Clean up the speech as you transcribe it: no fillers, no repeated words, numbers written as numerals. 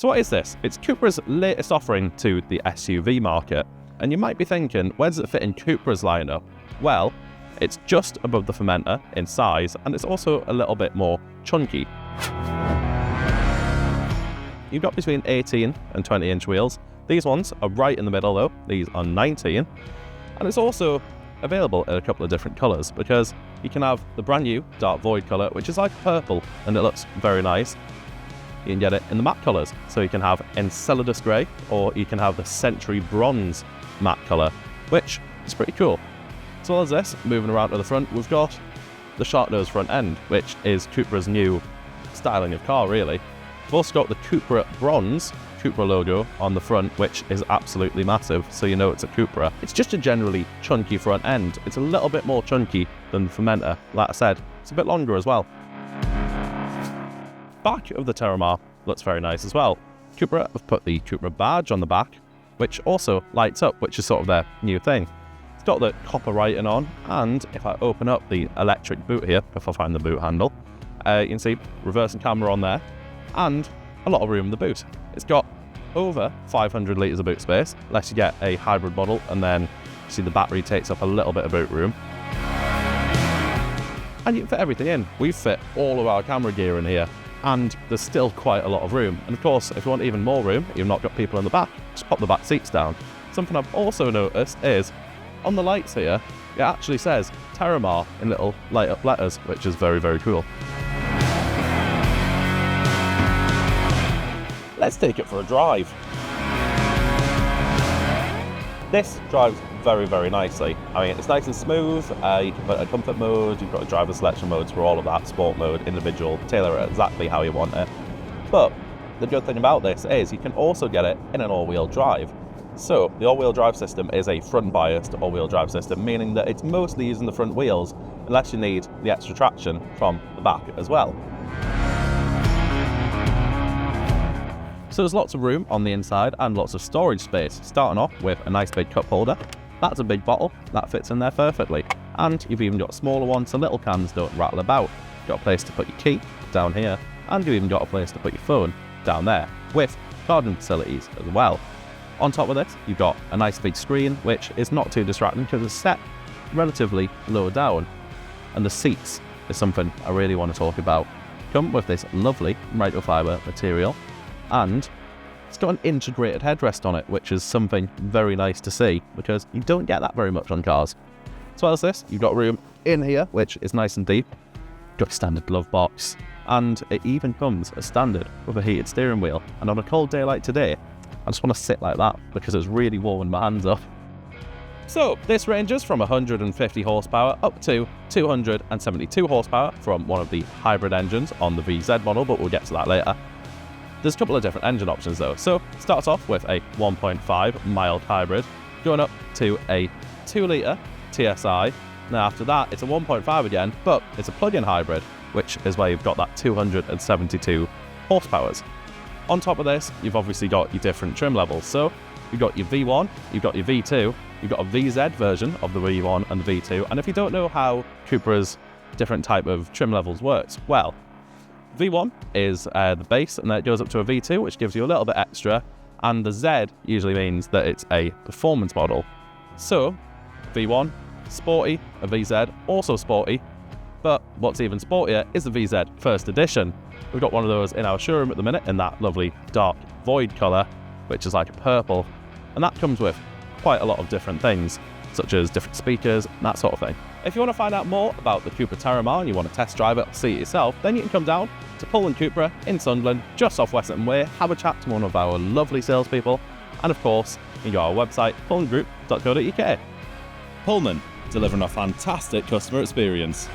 So what is this? It's Cupra's latest offering to the SUV market. And you might be thinking, where does it fit in Cupra's lineup? Well, it's just above the Formentor in size, and it's also a little bit more chunky. You've got between 18 and 20 inch wheels. These ones are right in the middle though. These are 19. And it's also available in a couple of different colours, because you can have the brand new Dark Void colour, which is like purple, and it looks very nice. You can get it in the matte colours, so you can have Enceladus Grey, or you can have the Century Bronze matte colour, which is pretty cool. As well as this, moving around to the front, we've got the shark nose front end, which is Cupra's new styling of car, really. We've also got the Cupra Bronze Cupra logo on the front, which is absolutely massive, so you know it's a Cupra. It's just a generally chunky front end. It's a little bit more chunky than the Formentor. Like I said, it's a bit longer as well. Back of the Terramar looks very nice as well. Cupra have put the Cupra badge on the back, which also lights up, which is sort of their new thing. It's got the copper writing on, and if I open up the electric boot here, if I find the boot handle, you can see reversing camera on there, and a lot of room in the boot. It's got over 500 litres of boot space, unless you get a hybrid model, and then you see the battery takes up a little bit of boot room. And you can fit everything in. We've fit all of our camera gear in here, and there's still quite a lot of room. And of course, if you want even more room, you've not got people in the back, just pop the back seats down. Something I've also noticed is, on the lights here, it actually says Terramar in little light up letters, which is very, very cool. Let's take it for a drive. This drives very, very nicely. I mean, it's nice and smooth. You can put a comfort mode, you've got a driver selection modes for all of that, sport mode, individual, tailor it exactly how you want it. But the good thing about this is you can also get it in an all-wheel drive. So the all-wheel drive system is a front-biased all-wheel drive system, meaning that it's mostly using the front wheels unless you need the extra traction from the back as well. So there's lots of room on the inside and lots of storage space, starting off with a nice big cup holder. That's a big bottle, that fits in there perfectly. And you've even got smaller ones so little cans don't rattle about. You've got a place to put your key, down here, and you've even got a place to put your phone, down there, with charging facilities as well. On top of this, you've got a nice big screen, which is not too distracting because it's set relatively low down. And the seats is something I really want to talk about. Come with this lovely microfiber material, and it's got an integrated headrest on it, which is something very nice to see because you don't get that very much on cars. As well as this, you've got room in here, which is nice and deep. You've got a standard glove box, and it even comes as standard with a heated steering wheel. And on a cold day like today, I just want to sit like that because it's really warming my hands up. So this ranges from 150 horsepower up to 272 horsepower from one of the hybrid engines on the VZ model, but we'll get to that later. There's a couple of different engine options though. So it starts off with a 1.5 mild hybrid, going up to a 2 litre TSI. Now after that, it's a 1.5 again, but it's a plug-in hybrid, which is where you've got that 272 horsepowers. On top of this, you've obviously got your different trim levels. So you've got your V1, you've got your V2, you've got a VZ version of the V1 and the V2. And if you don't know how Cupra's different type of trim levels works, well, V1 is the base, and then it goes up to a V2, which gives you a little bit extra, and the Z usually means that it's a performance model. So, V1, sporty, a VZ, also sporty, but what's even sportier is the VZ First Edition. We've got one of those in our showroom at the minute in that lovely dark void colour, which is like a purple, and that comes with quite a lot of different things, such as different speakers, and that sort of thing. If you want to find out more about the Cupra Terramar and you want to test drive it or see it yourself, then you can come down to Pullman Cupra in Sunderland, just off Western Way, have a chat to one of our lovely salespeople, and of course, you can go to our website, pullmangroup.co.uk. Pullman, delivering a fantastic customer experience.